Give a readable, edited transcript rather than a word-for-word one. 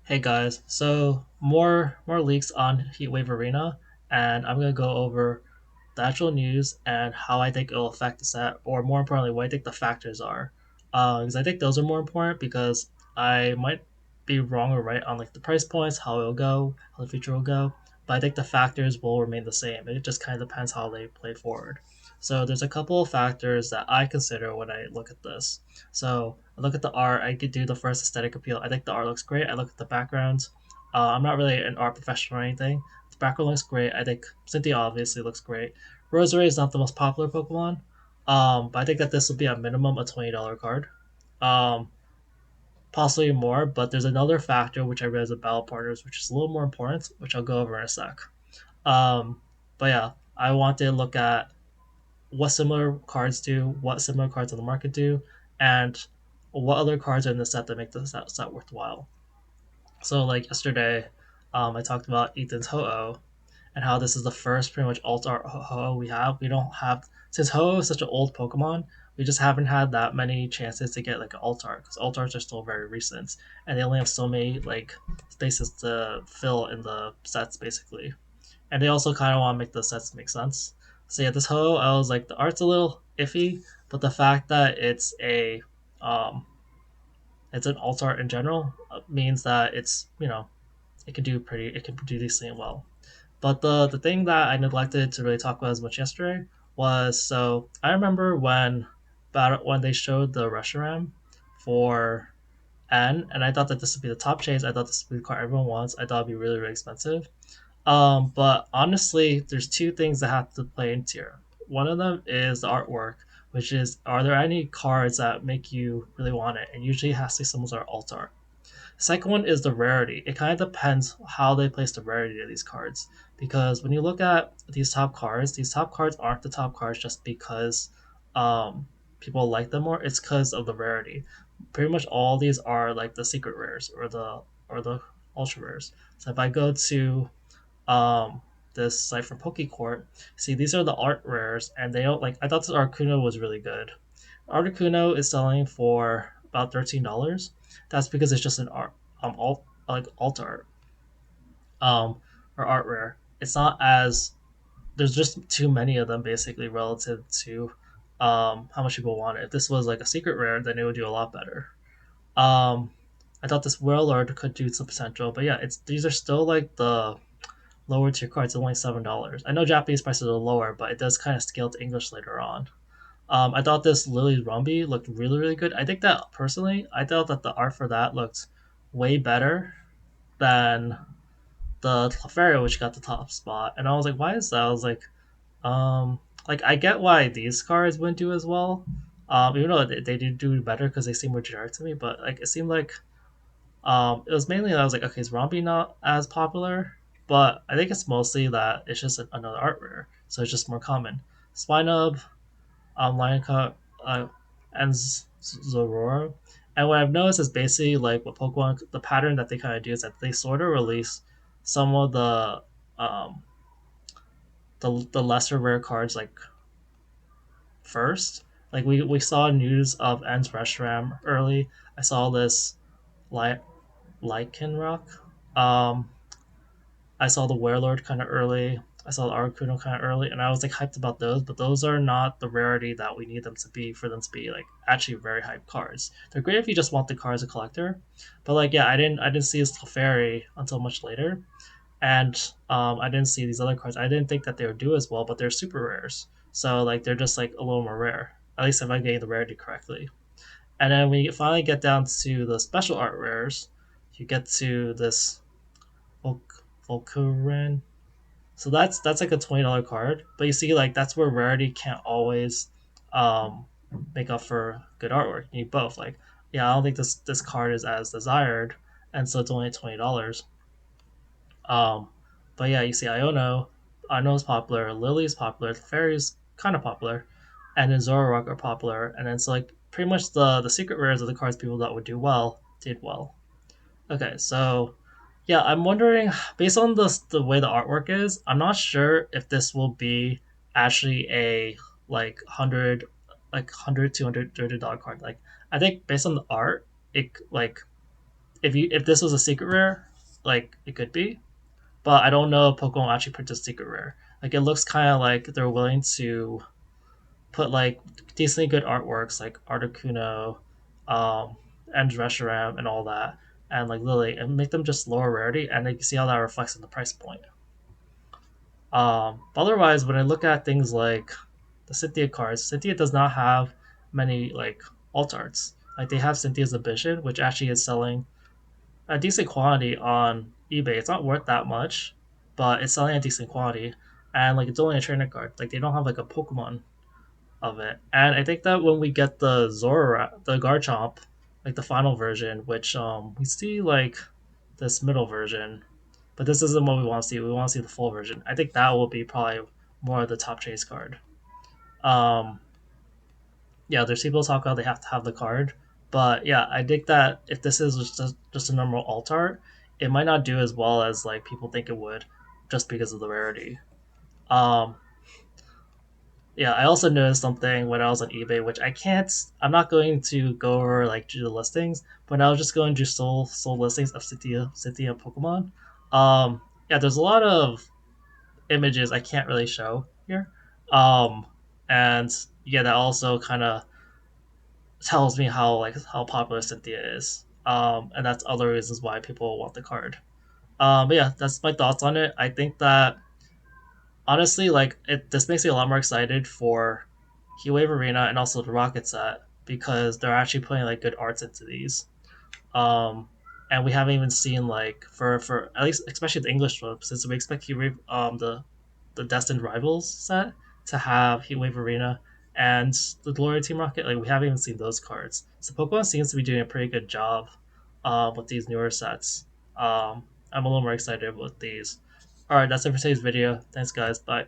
Hey guys, so more leaks on Heatwave Arena, and I'm gonna go over the actual news and how I think it'll affect the set, or more importantly, what I think the factors are. Because I think those are more important because I might be wrong or right on like the price points, how it'll go, how the future will go, but I think the factors will remain the same. It just kind of depends how they play forward. So there's a couple of factors that I consider when I look at this. So I look at the art. I could do the first aesthetic appeal. I think the art looks great. I look at the backgrounds. I'm not really an art professional or anything. The background looks great. I think Cynthia obviously looks great. Rosary is not the most popular Pokemon, but I think that this will be a minimum a $20 card, um, possibly more. But there's another factor which I read as a battle partners, which is a little more important, which I'll go over in a sec. Um, but yeah, I want to look at what similar cards do, what similar cards on the market do, and what other cards are in the set that make the set worthwhile. So, like yesterday, I talked about Ethan's Ho-Oh and how this is the first pretty much alt art Ho-Oh we have. We don't have, since Ho-Oh is such an old Pokemon, we just haven't had that many chances to get like an alt art because alt arts are still very recent and they only have so many like spaces to fill in the sets basically, and they also kind of want to make the sets make sense. So yeah, this Ho, I was like, the art's a little iffy, but the fact that um, it's an alt art in general means that it can do decently well. But the thing that I neglected to really talk about as much yesterday was, so I remember when they showed the Reshiram for N, and I thought that this would be the top chase. I thought this would be the car everyone wants. I thought it'd be really really expensive. But honestly, there's two things that have to play into here. One of them is the artwork, which is, are there any cards that make you really want it? And usually it has to be some sort of alt art. Second one is the rarity. It kind of depends how they place the rarity of these cards. Because when you look at these top cards aren't the top cards just because people like them more. It's because of the rarity. Pretty much all these are like the secret rares or the ultra rares. So if I go to um this site from Pokecourt. See, these are the art rares, and they don't like. I thought this Articuno was really good. Articuno is selling for about $13. That's because it's just an art, alt art, um, or art rare. It's not as there's just too many of them basically relative to how much people want it. If this was like a secret rare, then it would do a lot better. Um, I thought this Warlord could do some potential, but yeah, it's these are still like the lower tier cards, only $7. I know Japanese prices are lower, but it does kind of scale to English later on. I thought this Lily Rumby looked really, really good. I think that personally, I thought that the art for that looked way better than the Clefairy, which got the top spot. And I was like, why is that? I was like I get why these cards wouldn't do as well. Even though they do better because they seem more generic to me, but like it seemed like it was mainly that I was like, okay, is Romby not as popular? But I think it's mostly that it's just another art rare, so it's just more common. Spinub, Lion Cut, and Zorora. And what I've noticed is basically like what Pokemon, the pattern that they kind of do is that they sort of release some of um, the lesser rare cards like first. Like we saw news of Ends Reshiram early. I saw this Ly- Lycanroc. Um, I saw the Warlord kind of early. I saw the Articuno kind of early, and I was like hyped about those. But those are not the rarity that we need them to be for them to be like actually very hype cards. They're great if you just want the card as a collector, but like yeah, I didn't see this Clefairy until much later, and I didn't see these other cards. I didn't think that they would do as well, but they're super rares. So like they're just like a little more rare. At least if I'm getting the rarity correctly. And then we finally get down to the special art rares. You get to this Volcaran. So that's like a $20 card. But you see, like that's where rarity can't always um, make up for good artwork. You need both. Like, yeah, I don't think this card is as desired, and so it's only $20. Um, but yeah, you see, Iono is popular, Lily is popular, Fairy's kind of popular, and then Zoroark are popular, and then so like pretty much the secret rares of the cards people that would do well did well. Okay, so yeah, I'm wondering based on the way the artwork is, I'm not sure if this will be actually a like 100 $200 $300 card. Like I think based on the art, it like if this was a secret rare, like it could be, but I don't know if Pokemon actually put a secret rare. Like it looks kind of like they're willing to put like decently good artworks like Articuno, um, and Reshiram and all that, and like Lily, and make them just lower rarity, and you can see how that reflects in the price point. But otherwise, when I look at things like the Cynthia cards, Cynthia does not have many like alt arts. Like they have Cynthia's Ambition, which actually is selling a decent quantity on eBay. It's not worth that much, but it's selling a decent quantity. And like it's only a trainer card. Like they don't have like a Pokemon of it. And I think that when we get the Zora, the Garchomp, like the final version, which we see like this middle version, but this isn't what we want to see. We want to see the full version. I think that will be probably more of the top chase card. Um, yeah, there's people talk about they have to have the card, but yeah, I think that if this is just a normal alt art, it might not do as well as like people think it would, just because of the rarity. Um, yeah, I also noticed something when I was on eBay, which I can't. I'm not going to go over like do the listings, but I was just going to soul listings of Cynthia Pokemon. Yeah, there's a lot of images I can't really show here, um, and yeah, that also kind of tells me how popular Cynthia is. And that's other reasons why people want the card. But yeah, that's my thoughts on it. I think that honestly, like this makes me a lot more excited for Heatwave Arena and also the Rocket set because they're actually putting like good arts into these. Um, and we haven't even seen like for at least especially the English one since we expect Heatwave the Destined Rivals set to have Heatwave Arena and the Glory Team Rocket. Like we haven't even seen those cards. So Pokemon seems to be doing a pretty good job with these newer sets. I'm a little more excited with these. All right, that's it for today's video. Thanks, guys. Bye.